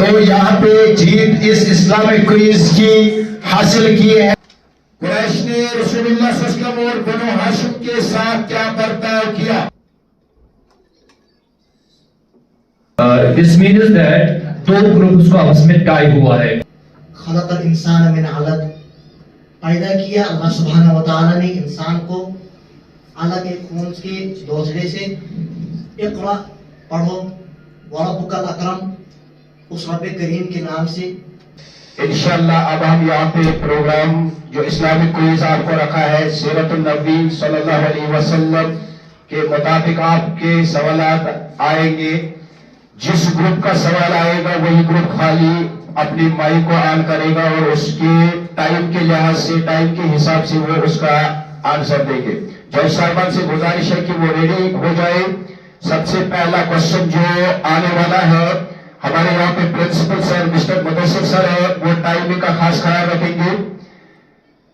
تو یہاں پہ جیت اس اسلامک کوئز کی حاصل کی ہے. قریش نے رسول اللہ صلی اللہ علیہ وسلم اور بنو ہاشم کے ساتھ کیا برتاؤ کیا؟ This means that دو گروپس کو آپس میں ٹائی ہوا ہے. خلق الانسان من علق، پیدا کیا اللہ سبحانہ وتعالی نے انسان کو علق خون کے دوسرے سے. اقرا پڑھو، وربک الاکرم، اس رب کریم کے نام سے. انشاءاللہ اب ہم یہاں پہ پروگرام جو اسلامک کوئز آپ کو رکھا ہے سیرت النبی صلی اللہ علیہ وسلم کے مطابق آپ کے سوالات آئیں گے. جس گروپ کا سوال آئے گا وہی گروپ خالی اپنی مائک کو آن کرے گا اور اس کے ٹائم کے لحاظ سے، ٹائم کے حساب سے وہ اس کا آنسر دیں گے. جج صاحبان سے گزارش ہے کہ وہ ریڈی ہو جائے. سب سے پہلا کوشچن جو آنے والا ہے، ہمارے یہاں پہ پرنسپل سر مسٹر مدثر سر ہے، وہ ٹائمنگ کا خاص خیال رکھیں گے.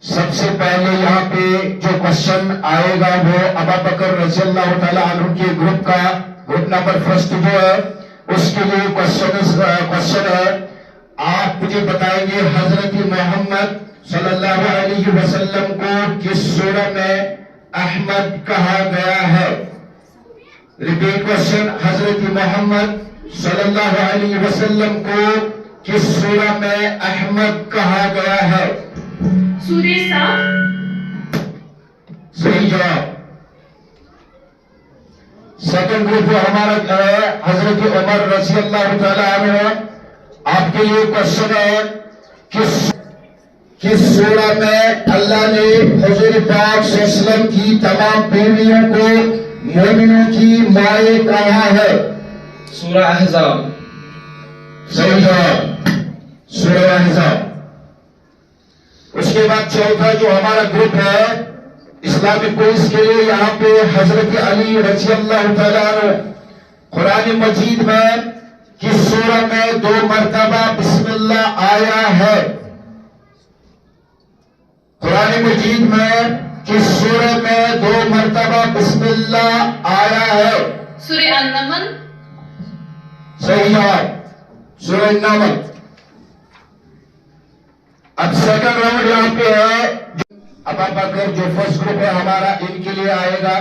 سب سے پہلے یہاں پہ جو کوشچن آئے گا وہ ابو بکر رضی اللہ تعالیٰ عنہ کے گروپ کا، گروپ نمبر فرسٹ جو ہے اس کے لیے کوشچن ہے. آپ مجھے بتائیں گے حضرت محمد صلی اللہ علیہ وسلم کو کس سورہ میں احمد کہا گیا ہے؟ ریپیٹ کوشچن، حضرت محمد صلی اللہ علیہ وسلم کو کس سورہ میں احمد کہا گیا ہے؟ سورہ صاف. صحیح جواب. سیکنڈ گروپ جو ہمارا ہے حضرت عمر رضی اللہ تعالی عنہ. آپ کے لیے کوشچن ہے کس سورہ میں اللہ نے حضور پاک صلی اللہ علیہ وسلم کی تمام بیویوں کو مومنوں کی مائیں کہا ہے؟ سورہ احزاب. صحیح جواب، سورہ احزاب. اس کے بعد چوتھا جو ہمارا گروپ ہے اسلامک کوئز کے لیے، یہاں پہ حضرت علی رضی اللہ تعالیٰ عنہ قرآن مجید میں کس سورہ میں 2 مرتبہ بسم اللہ آیا ہے؟ قرآن مجید میں کس سورہ میں 2 مرتبہ بسم اللہ آیا ہے؟ سورہ النمل. صحیح جواب، سورہ النمل. اب سیکنڈ راؤنڈ یہاں پہ ہے. ابو بکر جو فرسٹ گروپ ہے ہمارا، ان کے لیے آئے گا.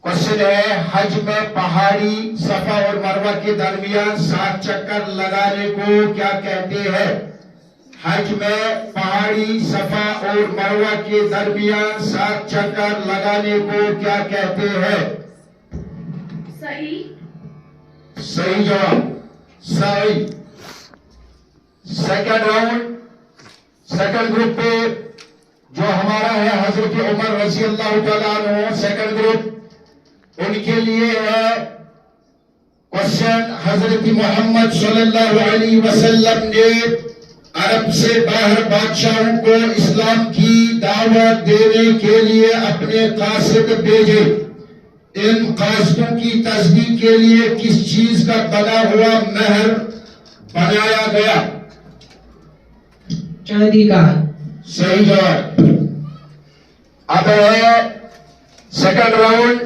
کوشچن ہے حج میں پہاڑی صفا اور مروہ کے درمیان 7 چکر لگانے کو کیا کہتے ہیں؟ حج میں پہاڑی صفا اور مروہ کے درمیان 7 چکر لگانے کو کیا کہتے ہیں؟ صحیح. صحیح جواب، صحیح. سیکنڈ راؤنڈ، سیکنڈ گروپ پہ جو ہمارا ہے حضرت عمر رضی اللہ تعالیٰ عنہ، سیکنڈ گروپ، ان کے لیے ہے کوشچن حضرت محمد صلی اللہ علیہ وسلم نے عرب سے باہر بادشاہوں کو اسلام کی دعوت دینے کے لیے اپنے قاصد بھیجے. ان قاصدوں کی تصدیق کے لیے کس چیز کا بنا ہوا مہر بنایا گیا؟ چاندی کا. صحیح جواب. اب ہے سیکنڈ راؤنڈ.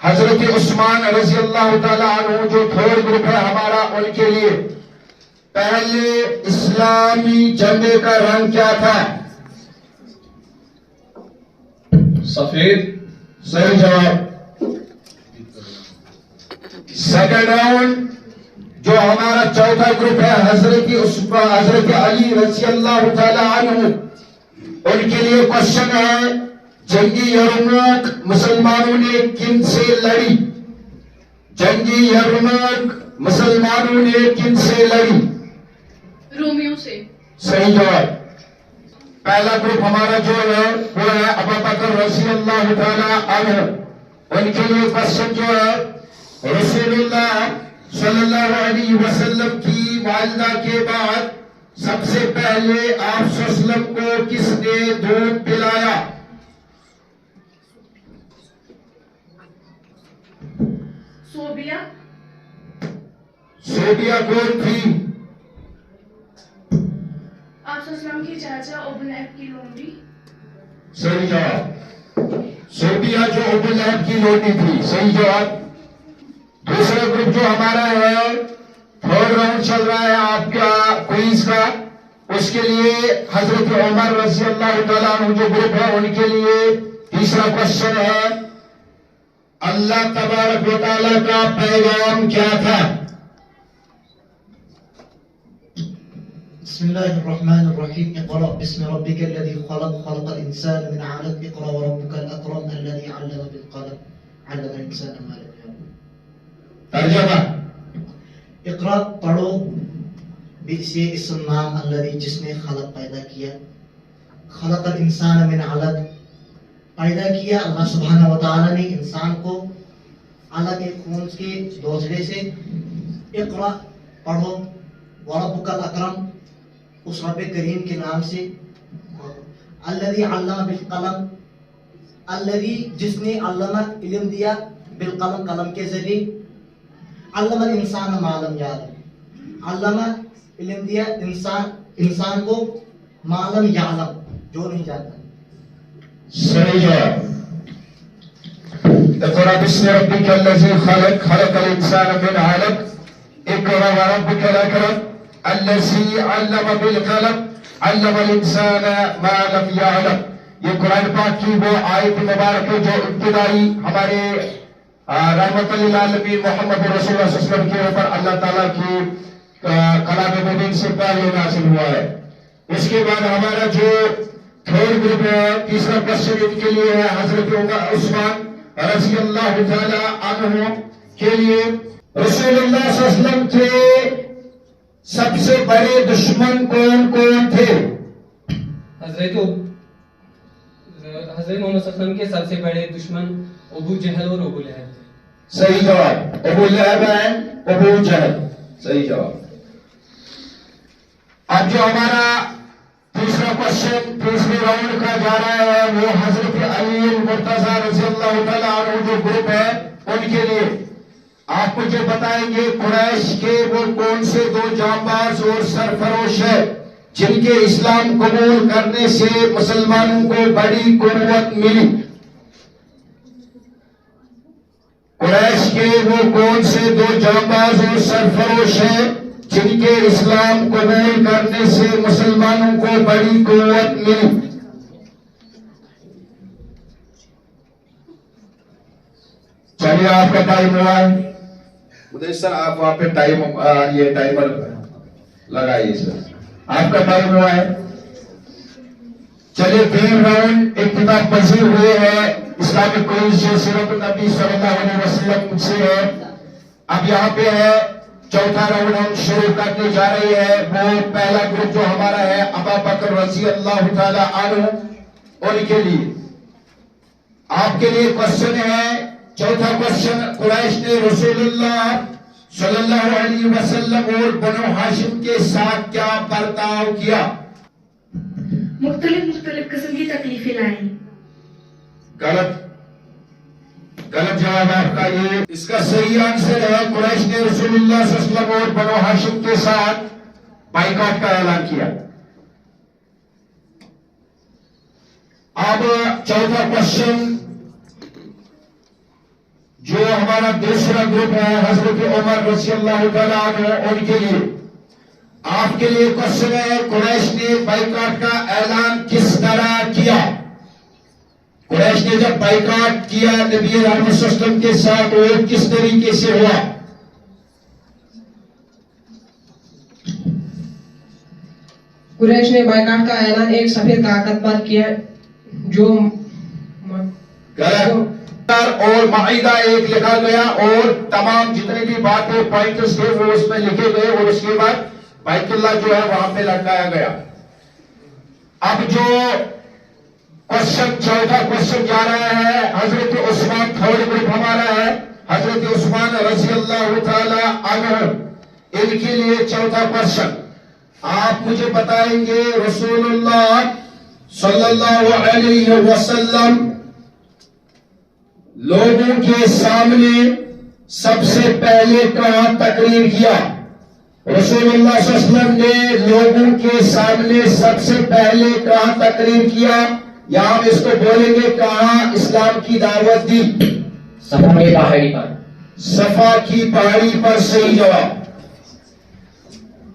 حضرت عثمان رضی اللہ تعالیٰ عنہ جو تھرڈ گروپ ہے ہمارا، ان کے لیے پہلے اسلامی جھنڈے کا رنگ کیا تھا؟ سفید. صحیح جواب. سیکنڈ راؤنڈ جو ہمارا چوتھا گروپ ہے حضرت علی رضی اللہ تعالیٰ عنہ، ان کے لیے کوشچن ہے جنگی یرموک مسلمانوں نے کن سے لڑی؟ جنگی یرموک مسلمانوں نے کن سے لڑی؟ رومیوں سے. صحیح جواب. پہلا گروپ ہمارا جو ہے وہ ہے ابو بکر رضی اللہ تعالیٰ عنہ. ان کے لیے کوشچن جو ہے رسول اللہ صلی اللہ علیہ وسلم کی والدہ کے بعد سب سے پہلے آپ صلی اللہ علیہ وسلم کو کس نے دودھ پلایا؟ صوبیہ. صوبیہ کون تھی؟ آپ صلی اللہ علیہ وسلم کی چاچا ابو لہب کی لونڈی. صحیح جواب. صوبیہ جو ابو لہب کی لونڈی تھی. صحیح جواب. دوسرا گروپ جو ہمارا ہے تھرڈ راؤنڈ چل رہا ہے آپ کا کوئز کا. اس کے لیے حضرت عمر رضی اللہ تعالیٰ عنہ جو گروپ ہے ان کے لیے تیسرا کوشچن ہے اللہ تبارک و تعالیٰ کا پیغام کیا تھا؟ بسم الله الرحمن الرحيم. اقرأ باسم ربك الذي خلق خلق الإنسان من علق. اقرأ وربك الأكرم الذي علم بالقلم علم الإنسان ما لم يعلم. ترجمہ اقرأ پڑھو باسم اسم نام الذي جس نے خلق پیدا کیا. خلق الانسان من علق پیدا کیا اللہ سبحانہ و تعالی نے انسان کو علق خون کے دوسرے سے. اقرأ پڑھو وربک الاکرم اس رب کریم کے نام سے. الذی علم بالقلم الذی جس نے علم علم دیا بالقلم قلم کے ذریعے. علم الانسان ما لم یعلم علم علم دیا انسان کو ما لم یعلم جو نہیں جانتا. صحیح جواب. اقرأ باسم ربک الذی خلق خلق الانسان من علق. اقرأ وربک الاکرم الذی علم بالقلم علم الانسان ما لم یعلم. یہ قرآن پاک کی وہ آیت مبارک ہے جو ابتدائی ہمارے رحمت للعالمین محمد رسول اللہ صلی اللہ علیہ وسلم کے اوپر اللہ تعالیٰ کی کلام مبین سے پہلے نازل ہوا ہے. اس کے بعد ہمارا جو تھرڈ گروپ ہے تیسرا کوشچن ان کے لیے ہے حضرت عثمان رضی اللہ تعالی عنہ کے لیے. رسول اللہ صلی اللہ علیہ وسلم کے سب سے بڑے دشمن کون کون تھے؟ حضرت محمد صلی اللہ علیہ وسلم کے سب سے بڑے دشمن ابو جہل اور ابو لہب تھے. صحیح جواب. ابو لہب اینڈ ابو جہل. صحیح جواب. اب جو ہمارا تیسرا کوشچن تیسرے راؤنڈ کا جا رہا ہے وہ حضرت علی المرتضی رضی اللہ تعالیٰ عنہ جو گروپ ہے ان کے لیے. آپ مجھے بتائیں گے قریش کے وہ کون سے دو جانباز اور سرفروش ہے جن کے اسلام قبول کرنے سے مسلمانوں کو بڑی قوت ملی؟ قریش کے وہ کون سے دو جانباز اور سرفروش ہیں جن کے اسلام قبول کرنے سے مسلمانوں کو بڑی قوت ملی؟ چلیے آپ کا ٹائم ہوا ہے. ادھر سر آپ وہاں پہ یہ ٹائمر لگائیے سر. آپ کا ٹائم ہوا ہے. چلیے تین راؤنڈ اختتام پذیر ہوئے ہیں. اسلامک کوئز جو سیرت النبی صلی اللہ علیہ وسلم سے ہے. اب یہاں پہ ہے چوتھا راؤنڈ ہم شروع کرنے جا رہے ہیں. وہ پہلا گروپ جو ہمارا ہے ابو بکر رضی اللہ تعالی عنہ ان کے لیے. آپ کے لیے کوشچن ہے چوتھا کوشچن قریش نے رسول اللہ صلی اللہ علیہ وسلم اور بنو ہاشم کے ساتھ کیا برتاؤ کیا؟ مختلف قسم کی تکلیفیں لائیں. غلط جواب آپ کا. یہ اس کا صحیح آنسر ہے قریش نے رسول اللہ صلی اللہ علیہ وسلم اور بنو ہاشم کے ساتھ بائیکاٹ کا اعلان کیا. اب چوتھا کوشچن جو ہمارا دوسرا گروپ ہے حضرت عمر رضی اللہ تعالیٰ عنہ ان کے لیے. آپ کے لیے کوشچن ہے قریش نے بائیکاٹ کا اعلان کس طرح کیا؟ قریش نے جب بائیکاٹ کیا نبی رحمت صلی اللہ علیہ وسلم کے ساتھ وہ کس طریقے سے ہوا؟ قریش نے بائیکاٹ کا اعلان ایک سفید کاغذ پر کیا جو اور معاہدہ ایک لکھا گیا اور تمام جتنے بھی باتیں پوائنٹس تھے وہ اس میں لکھے گئے اور اس کے بعد بیت اللہ جو ہے وہاں پہ لٹکایا گیا. اب جو چوتھا کوشچن جا رہا ہے حضرت عثمان. تھرڈ گروپ ہمارا ہے حضرت عثمان رضی اللہ تعالی عنہ ان کے لیے چوتھا کوشچن. آپ مجھے بتائیں گے رسول اللہ صلی اللہ علیہ وسلم لوگوں کے سامنے سب سے پہلے کہاں تقریر کیا؟ رسول اللہ صلی اللہ علیہ وسلم نے لوگوں کے سامنے سب سے پہلے کہاں تقریر کیا یا ہم اس کو بولیں گے کہاں اسلام کی دعوت دی؟ صفا کی پہاڑی پر. صفا کی پہاڑی پر. صحیح جواب.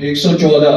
114।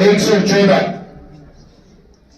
114।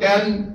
10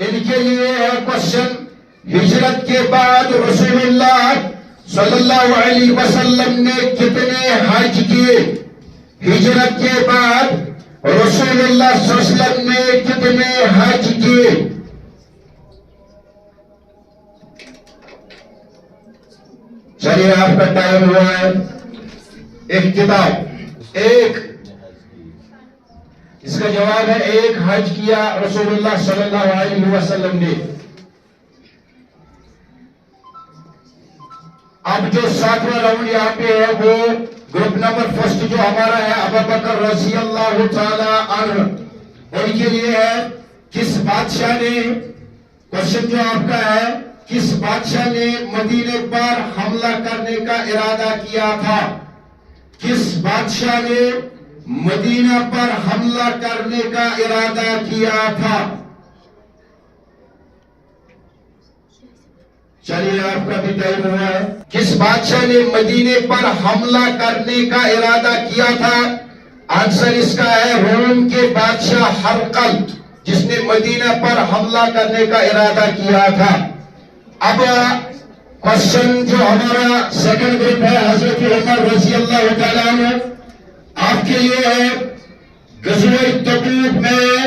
ان کے لیے ہے کوشچن، ہجرت کے بعد رسول اللہ صلی اللہ علیہ وسلم نے کتنے حج کیے؟ ہجرت کے بعد رسول اللہ صلی اللہ علیہ وسلم نے کتنے حج کیے؟ چلیے آپ کا ٹائم ہوا ہے. ایک کتاب، ایک، اس کا جواب ہے ایک حج کیا رسول اللہ صلی اللہ علیہ وسلم نے. اب جو 7واں راؤنڈ یہاں پہ ہے وہ گروپ نمبر فرسٹ جو ہمارا ہے ابوبکر رضی اللہ تعالی عنہ، ان کے لیے ہے کس بادشاہ نے، کوشچن جو آپ کا ہے، کس بادشاہ نے مدینے پر حملہ کرنے کا ارادہ کیا تھا؟ کس بادشاہ نے مدینہ پر حملہ کرنے کا ارادہ کیا تھا؟ چلیے آپ کا بھی ٹائم ہوا ہے. کس بادشاہ نے مدینے پر حملہ کرنے کا ارادہ کیا تھا؟ آنسر اس کا ہے روم کے بادشاہ ہرقل، جس نے مدینہ پر حملہ کرنے کا ارادہ کیا تھا. اب کوشچن جو ہمارا سیکنڈ گروپ ہے حضرت عمر رضی اللہ تعالیٰ عنہ، آپ کے لیے ہے غزوہ تبوک میں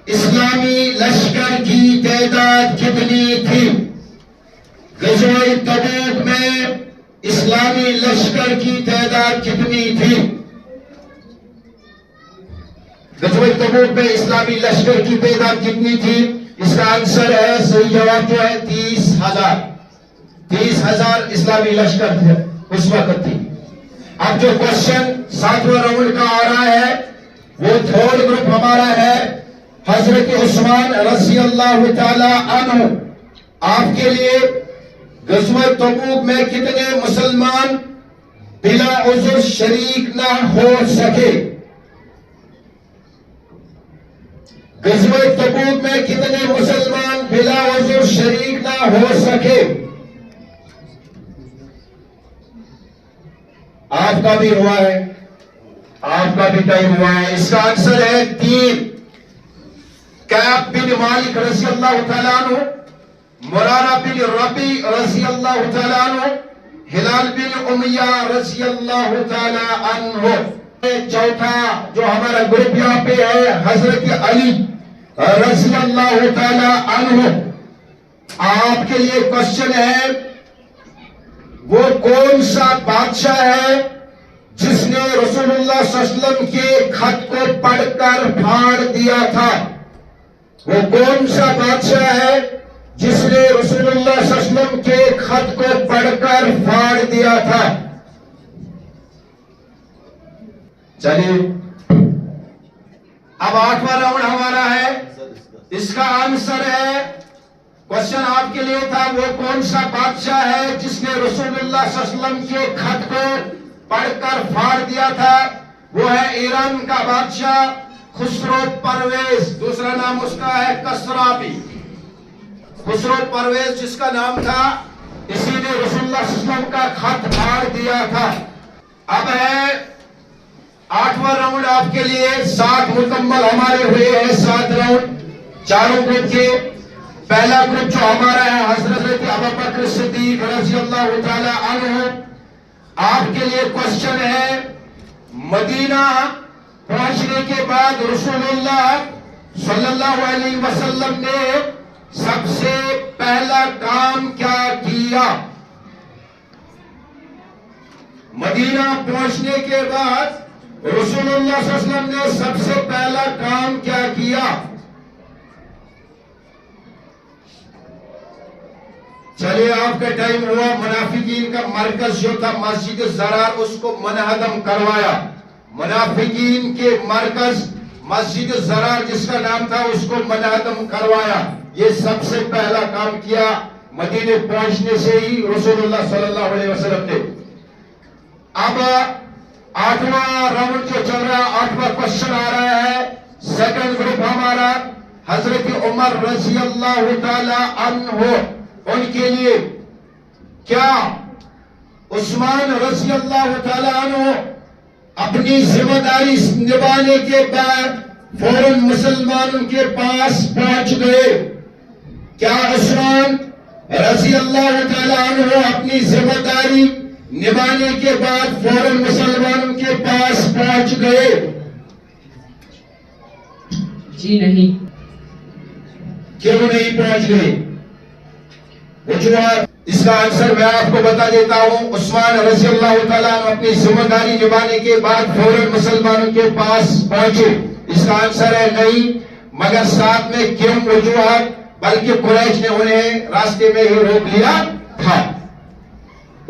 اسلامی لشکر کی تعداد کتنی تھی؟ غزوہ تبوک میں اسلامی لشکر کی تعداد کتنی تھی؟ غزوہ تبوک میں اسلامی لشکر کی تعداد کتنی تھی؟ اس کا آنسر ہے، صحیح جواب جو ہے 30,000. 30,000 اسلامی لشکر تھے اس وقت تھی. اب جو کوشچن 7واں راؤنڈ کا آ رہا ہے وہ تھرڈ گروپ ہمارا ہے حضرت عثمان رضی اللہ تعالی عنہ. آپ کے لیے غزوہ تبوک میں کتنے مسلمان بلا عذر شریک نہ ہو سکے؟ غزوہ تبوک میں کتنے مسلمان بلا عذر شریک نہ ہو سکے؟ آپ کا بھی ہوا ہے، آپ کا بھی ٹائم ہوا ہے. اس کا آنسر ہے 3. کعب بن مالک رضی اللہ تعالیٰ عنہ، مرارہ بن ربی رضی اللہ تعالیٰ عنہ، ہلال بن امیہ رضی اللہ تعالیٰ عنہ. چوتھا جو ہمارا گروپ یہاں پہ ہے حضرت علی رضی اللہ تعالیٰ عنہ. آپ کے لیے کوشچن ہے وہ کون سا بادشاہ ہے جس نے رسول اللہ صلی اللہ علیہ وسلم کے خط کو پڑھ کر پھاڑ دیا تھا؟ وہ کون سا بادشاہ ہے جس نے رسول اللہ صلی اللہ علیہ وسلم کے خط کو پڑھ کر پھاڑ دیا تھا؟ چلیے اب 8واں راؤنڈ ہمارا ہے. اس کا آنسر ہے، کوشچن آپ کے لیے تھا وہ کون سا بادشاہ ہے جس نے رسول اللہ صلی اللہ علیہ وسلم کے خط کو پڑھ کر پھاڑ دیا تھا؟ وہ ہے ایران کا بادشاہ خسرو پرویز. دوسرا نام اس کا ہے کسرابی. خسرو پرویز جس کا نام تھا، اسی نے رسول اللہ صلی اللہ علیہ وسلم کا خط پھاڑ دیا تھا. اب ہے 8واں راؤنڈ آپ کے لیے. 7 مکمل ہمارے ہوئے ہیں، 7 راؤنڈ چاروں گروپ کے. پہلا گروپ جو ہمارا ہے حضرت ابوبکر صدیق رضی اللہ تعالی عنہ. آپ کے لیے کوشچن ہے مدینہ پہنچنے کے بعد رسول اللہ صلی اللہ علیہ وسلم نے سب سے پہلا کام کیا کیا؟ مدینہ پہنچنے کے بعد رسول اللہ صلی اللہ علیہ وسلم نے سب سے پہلا کام کیا کیا؟ چلیے آپ کا ٹائم ہوا. منافقین کا مرکز جو تھا مسجد زرار، اس کو منہدم کروایا. منافقین کے مرکز مسجد زرار جس کا نام تھا اس کو منہدم کروایا. یہ سب سے پہلا کام کیا مدینے پہنچنے سے ہی رسول اللہ صلی اللہ علیہ وسلم نے. اب 8واں راؤنڈ جو چل رہا ہے، 8واں کوشچن آ رہا ہے. سیکنڈ گروپ ہمارا حضرت عمر رضی اللہ تعالی عنہ. ان کے لیے کیا عثمان رضی اللہ تعالی عنہ اپنی ذمہ داری نبھانے کے بعد فوراً مسلمانوں کے پاس پہنچ گئے؟ کیا عثمان رضی اللہ تعالیٰ عنہ اپنی ذمہ داری نبھانے کے بعد فوراً مسلمانوں کے پاس پہنچ گئے؟ جی نہیں. کیوں نہیں پہنچ گئے؟ وجوہات اس کا آنسر میں آپ کو بتا دیتا ہوں. عثمان رضی اللہ تعالیٰ عنہ اپنی ذمہ داری نبھانے کے بعد فوراً مسلمانوں کے پاس پہنچے. اس کا آنسر ہے نہیں، مگر ساتھ میں کیوں وجوہات، بلکہ قریش نے انہیں راستے میں ہی روک لیا تھا.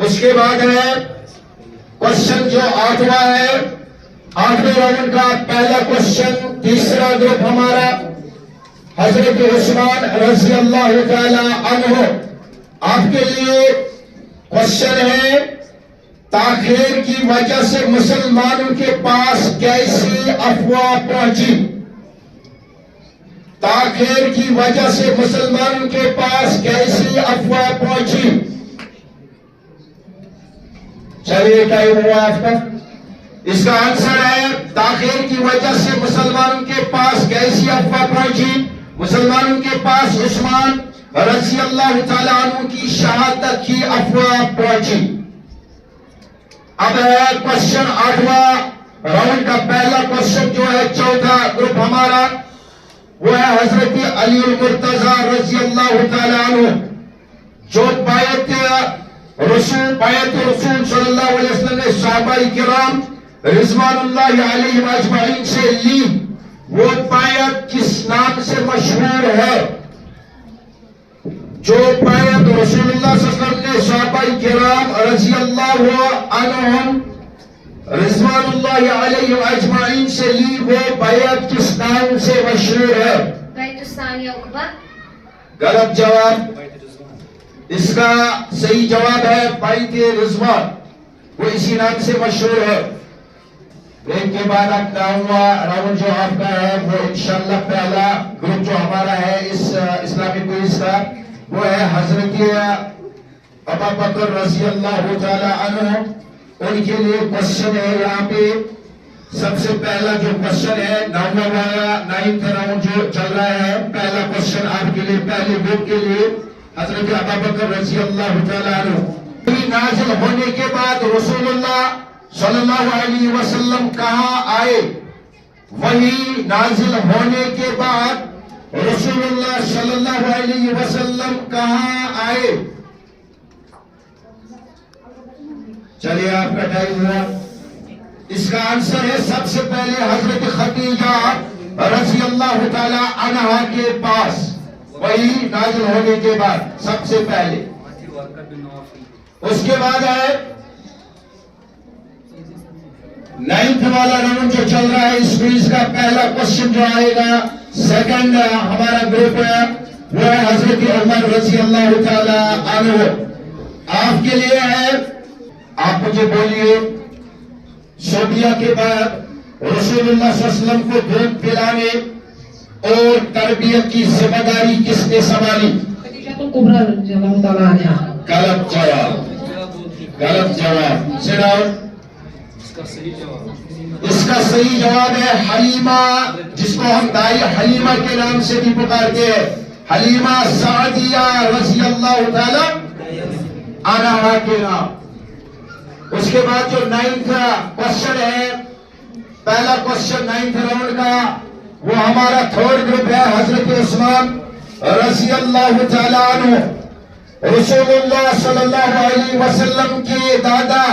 اس کے بعد ہے کوشچن جو 8واں ہے، 8ویں راؤنڈ کا پہلا کوشچن. تیسرا گروپ ہمارا حضرت عثمان رضی اللہ تعالی عنہ. آپ کے لیے کوشچن ہے، تاخیر کی وجہ سے مسلمانوں کے پاس کیسی افواہ پہنچی؟ تاخیر کی وجہ سے مسلمانوں کے پاس کیسی افواہ پہنچی؟ چلیے ٹائم ہوا آپ کا. اس کا آنسر ہے تاخیر کی وجہ سے مسلمانوں کے پاس کیسی افواہ پہنچی؟ مسلمانوں کے پاس عثمان رضی اللہ تعالیٰ عنہ کی شہادت کی افواہ پہنچی. اب ہے کوشچن 8واں راؤنڈ کا پہلا کوشچن جو ہے چوتھا گروپ ہمارا، وہ ہے حضرت علی المرتضی رضی اللہ تعالیٰ عنہ، جو بیعت رسول صلی اللہ علیہ وسلم نے صحابہ کرام رضوان اللہ علیہم اجمعین سے لی. وہ بیعت کس نام سے مشہور ہے؟ جو بیعت رسول اللہ صلی اللہ علیہ وسلم نے صحابہ کرام رضی اللہ عنہم رضوان اللہ علیہم اجمعین سے لی، وہ بیعت کس نام سے مشہور ہے؟ بیعت الثانی عقبہ. غلط جواب. اس کا صحیح جواب ہے بیعت رضوان، وہ اسی نام سے مشہور ہے. ایک کے بعد اب 9واں راؤنڈ جو آپ کا ہے، وہ انشاءاللہ پہلا گروپ جو ہمارا ہے اس اسلامی کوئز کا، وہ ہے حضرت ابوبکر رضی اللہ تعالی عنہ. ان کے لیے کوشچن ہے یہاں پہ. سب سے پہلا جو کوشچن ہے 9واں والا 9th راؤنڈ جو چل رہا ہے، پہلا کوشچن آپ کے لیے پہلے گروپ کے لیے، حضرت ابوبکر رضی اللہ تعالی عنہ نازل ہونے کے بعد رسول اللہ صلی اللہ علیہ وسلم کہاں آئے؟ وہی نازل ہونے کے بعد رسول اللہ صلی اللہ علیہ وسلم کہاں آئے؟ چلیے آپ کا ٹائم ہوا. اس کا آنسر ہے سب سے پہلے حضرت خدیجہ رضی اللہ تعالی عنہا کے پاس، وہی نازل ہونے کے بعد سب سے پہلے. اس کے بعد ہے 9th والا راؤنڈ جو چل رہا ہے اس کوئز کا. پہلا کوشچن جو آئے گا سیکنڈ ہمارا گروپ ہے، وہ ہے حضرت عمر رضی اللہ تعالی عنہ. آپ کے لیے ہے، آپ مجھے بولیے، صوبیہ کے بعد رسول اللہ صلی اللہ علیہ وسلم کو دودھ پلانے اور تربیت کی ذمہ داری کس نے سنبھالی؟ خدیجہ الکبریٰ رضی اللہ تعالیٰ عنہا. غلط جواب. غلط جواب. سناؤ. اس کا صحیح جواب ہے حلیمہ، جس کو ہم دائی حلیمہ کے نام سے بھی پکارتے ہیں، حلیمہ سعدیہ رضی اللہ تعالی عنہا کے نام. اس کے بعد جو 9th کوشچن ہے، پہلا کوشچن 9th راؤنڈ کا، وہ ہمارا تھرڈ گروپ ہے حضرت عثمان رضی اللہ تعالی عنہ. رسول اللہ صلی اللہ علیہ وسلم کے دادا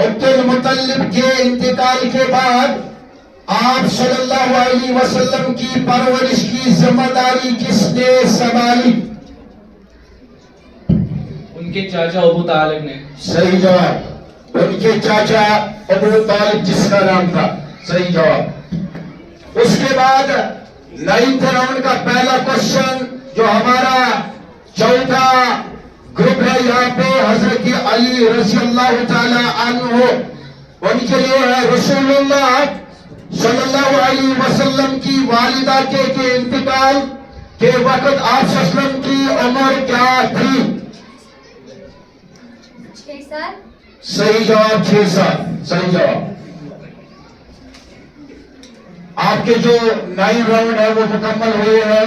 عبد المطلب کے انتقال کے بعد آپ صلی اللہ علیہ وسلم کی پرورش کی ذمہ داری کس نے سنبھالی؟ ان کے چاچا ابو طالب نے. صحیح جواب. ان کے چاچا ابو طالب جس کا نام تھا. صحیح جواب. اس کے بعد 9th راؤنڈ کا پہلا کوشچن جو ہمارا چوتھا گروپ ہے یہاں پہ، حضرت علی رضی اللہ تعالی عنہ. ان کے لیے ہے رسول اللہ صلی اللہ علیہ وسلم کی والدہ کے انتقال کے وقت آپ صلی اللہ علیہ وسلم کی عمر کیا تھی؟ 6 سال. صحیح جواب 6 سال. صحیح جواب. آپ کے جو 9 راؤنڈ ہے وہ مکمل ہوئے ہیں.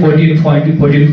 14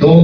2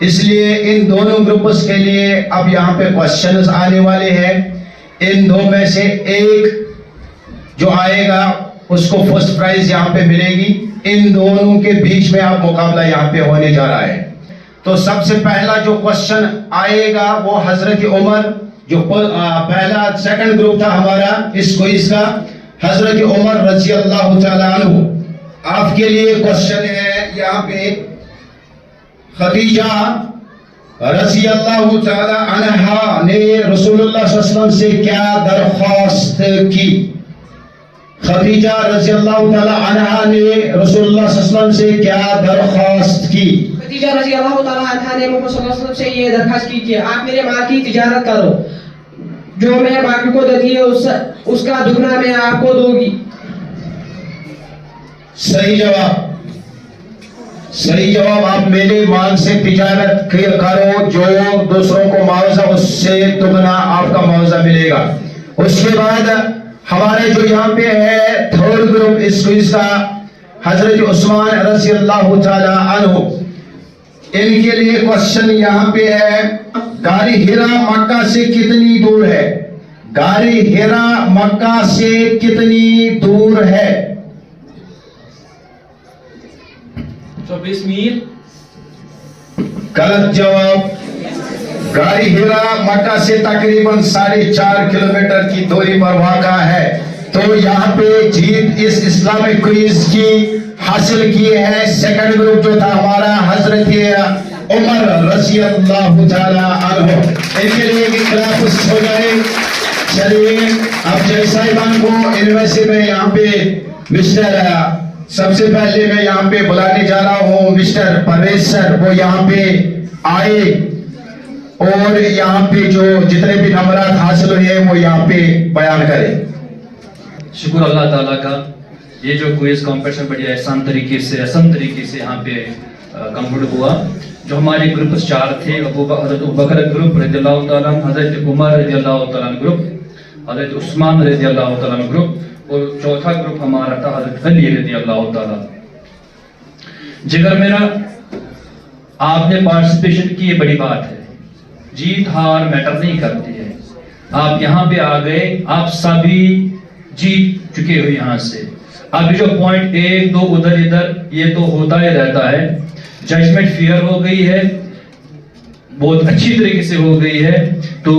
اس لیے ان دونوں گروپس کے لیے اب یہاں پہ کوشچنز آنے والے ہیں. ان دو میں سے ایک جو آئے گا اس کو فرسٹ پرائز یہاں پہ ملے گی. ان دونوں کے بیچ میں اب مقابلہ یہاں پہ ہونے جا رہا ہے. تو سب سے پہلا جو کوشچن آئے گا وہ حضرت عمر، جو پہلا سیکنڈ گروپ تھا ہمارا اس کوئز کا، حضرت عمر رضی اللہ تعالیٰ عنہ. آپ کے لیے کوشچن ہے یہاں پہ، خدیجہ رضی اللہ تعالیٰ عنہا نے رسول اللہ صلی اللہ علیہ وسلم سے کیا درخواست کی؟ خدیجہ رضی اللہ تعالیٰ عنہا نے رسول اللہ صلی اللہ علیہ وسلم سے کیا درخواست کی؟ خدیجہ رضی اللہ تعالیٰ عنہا نے محمد صلی اللہ علیہ وسلم سے یہ درخواست کی کہ آپ میرے مال کی تجارت کرو، جو میں باقی کو دیتی ہے اس کا دگنا میں آپ کو دوں گی. صحیح جواب. صحیح جواب. آپ میرے مال سے تجارت کرو، جو دوسروں کو معاوضہ اس سے دگنا آپ کا معاوضہ ملے گا. اس کے بعد ہمارے جو یہاں پہ ہے تھرڈ گروپ اس کوئز کا، حضرت عثمان رضی اللہ تعالی عنہ. ان کے لیے کوشچن یہاں پہ ہے، غار حرا مکہ سے کتنی دور ہے؟ غار حرا مکہ سے کتنی دور ہے؟ 24 میل. غلط جواب. غار حرا مکہ سے تقریباً 4.5 کلومیٹر کی دوری پر واقع ہے. تو یہاں پہ جیت اس اسلامک کوئز کی حاصل کی ہے. سیکنڈ گروپ جو تھا ہمارا حضرت عمر رضی اللہ تعالی عنہ. ان کے لیے بھی کلاس ہو جائے. چلیے اب جج صاحبان کو ان میں سے میں یہاں پہ مسٹر سب سے پہلے میں یہاں پہ بلانے جا رہا ہوں مسٹر پرویز سر. وہ یہاں پہ آئے اور یہاں پہ جو جتنے بھی نمبرات حاصل ہوئے ہیں وہ یہاں پہ بیان کریں. شکر اللہ تعالیٰ کا، یہ جو کوئز کمپٹیشن بڑی آسان طریقے سے یہاں پہ کمپلیٹ ہوا. جو ہمارے گروپس 4 تھے، حضرت ابوبکر گروپ رضی اللہ تعالیٰ عنہ، حضرت عمر رضی اللہ تعالیٰ عنہ گروپ، حضرت عثمان رضی اللہ تعالیٰ عنہ گروپ، اور چوتھا گروپ ہمارا تھا حضرت علی رضی اللہ تعالیٰ. جگر میرا، آپ نے پارٹیسپیشن کی، یہ بڑی بات ہے. جیت ہار میٹر نہیں کرتی ہے. آپ یہاں پہ آ گئے، آپ سبھی جیت چکے ہو یہاں سے. ابھی جو پوائنٹ 1 2 ادھر ادھر یہ تو ہوتا ہی رہتا ہے. ججمنٹ فیئر ہو گئی ہے، بہت اچھی طریقے سے ہو گئی ہے. تو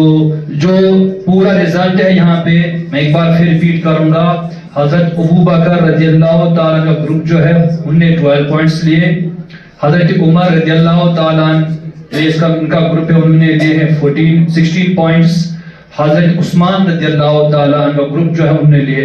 جو پورا رزلٹ ہے یہاں پہ میں ایک بار پھر ریپیٹ کروں گا. حضرت ابوبکر رضی اللہ تعالیٰ کا گروپ جو ہے انہوں نے 12 پوائنٹس لیے. حضرت عمر رضی اللہ تعالیٰ ان کا گروپ ہے، انہوں نے لیے ہیں 16 پوائنٹس. حضرت عثمان رضی اللہ تعالیٰ عنہ کا گروپ جو ہے انہوں نے لیے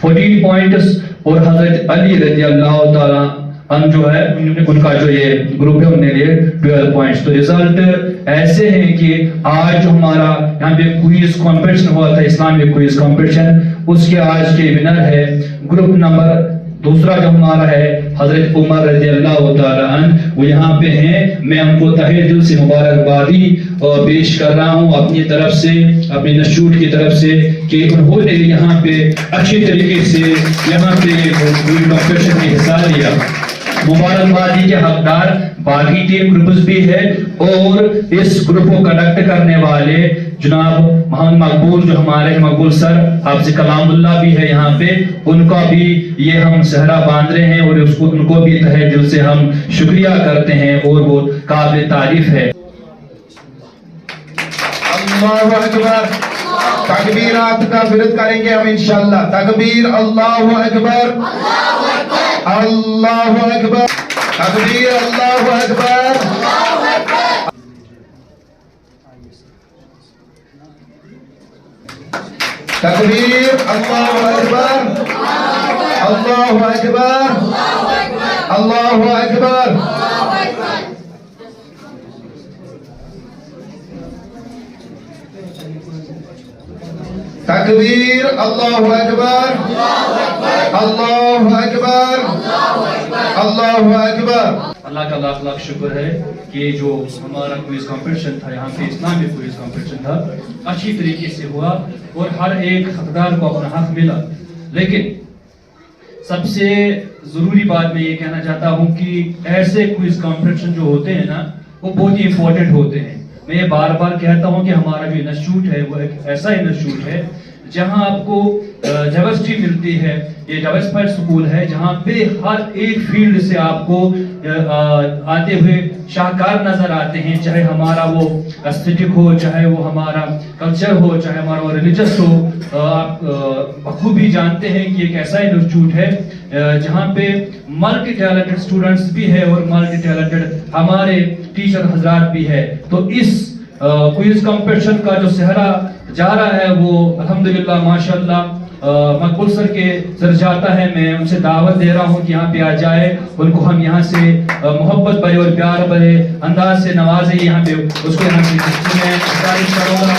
14 پوائنٹس. اور حضرت علی رضی اللہ تعالیٰ عنہ جو ہے ان کا جو یہ گروپ ہے انہوں نے لیے 12 پوائنٹس. تو ریزلٹ ایسے ہیں کہ آج جو ہمارا یہاں پہ کوئز کمپٹیشن ہوا تھا، اسلامک کوئز کمپٹیشن، اس کے آج کے ونر ہے گروپ نمبر دوسرا جو ہمارا ہے حضرت عمر رضی اللہ تعالیٰ عنہ. وہ یہاں پہ ہیں. میں ان کو تہہ دل سے مبارکبادی پیش کر رہا ہوں اپنی طرف سے، اپنے انسٹیٹیوٹ کی طرف سے، کہ انہوں نے یہاں پہ اچھی طریقے سے یہاں پہ کمپٹیشن میں حصہ لیا. مبارکبادی کے حقدار باقی 3 گروپس بھی ہے، اور اس گروپ کو کنڈکٹ کرنے والے جناب محمد مقبول جو ہمارے مقبول سر حافظ کلام اللہ بھی ہے یہاں پہ. ان کا بھی یہ ہم صحرا باندھ رہے ہیں اور ان کو بھی تہہ دل سے ہم شکریہ کرتے ہیں، اور وہ قابل تعریف ہے. اللہ اکبر. تکبیرات کا ورد کریں گے ہم انشاءاللہ. تکبیر، اللہ اکبر، اللہ اکبر، تکبیر، اللہ اکبر. تکبیر، اللہ اکبر، اللہ اکبر، اللہ اکبر. تکبیر، اللہ اکبر، اللہ اکبر، اللہ اکبر. اللہ کا لاکھ لاکھ شکر ہے کہ جو ہمارا کوئز کمپٹیشن تھا یہاں پہ اسلامک کوئز کمپٹیشن تھا اچھی طریقے سے ہوا اور ہر ایک حقدار کو اپنا حق ملا. لیکن سب سے ضروری بات میں یہ کہنا چاہتا ہوں کہ ایسے کوئز کمپٹیشن جو ہوتے ہیں نا وہ بہت ہی امپورٹنٹ ہوتے ہیں. میں یہ بار بار کہتا ہوں کہ ہمارا جو انسٹیٹیوٹ ہے وہ ایک ایسا انسٹیٹیوٹ ہے جہاں آپ کو ڈائیورسٹی ملتی ہے. یہ ڈائیورسفائڈ اسکول ہے جہاں پہ ہر ایک فیلڈ سے آپ کو آتے ہوئے شاہکار نظر آتے ہیں, چاہے ہمارا وہ ایستھیٹک ہو, چاہے وہ ہمارا کلچر ہو, چاہے ہمارا وہ ریلیجس ہو. آپ بخوبی جانتے ہیں کہ ایک ایسا انسٹیٹیوٹ ہے جہاں پہ ملٹی ٹیلنٹڈ اسٹوڈنٹس بھی ہے اور ملٹی ٹیلنٹڈ ہمارے ٹیچر حضرات بھی ہے. تو اس کوئز کمپٹیشن کا جو صحرا جا رہا ہے وہ الحمدللہ ماشاءاللہ مقبول سر کے سر جاتا ہے. میں ان سے دعوت دے رہا ہوں کہ یہاں پہ آ جائے, ان کو ہم یہاں سے محبت بھرے اور پیار بھرے انداز سے نوازیں. یہاں پہ اس کو یہاں سے میں گزارش کروں گا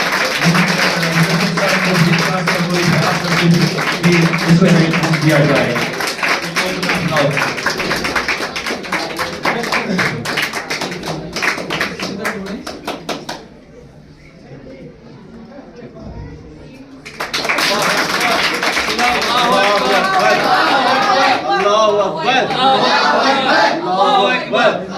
اس کو دیا جائے. Allahu Akbar.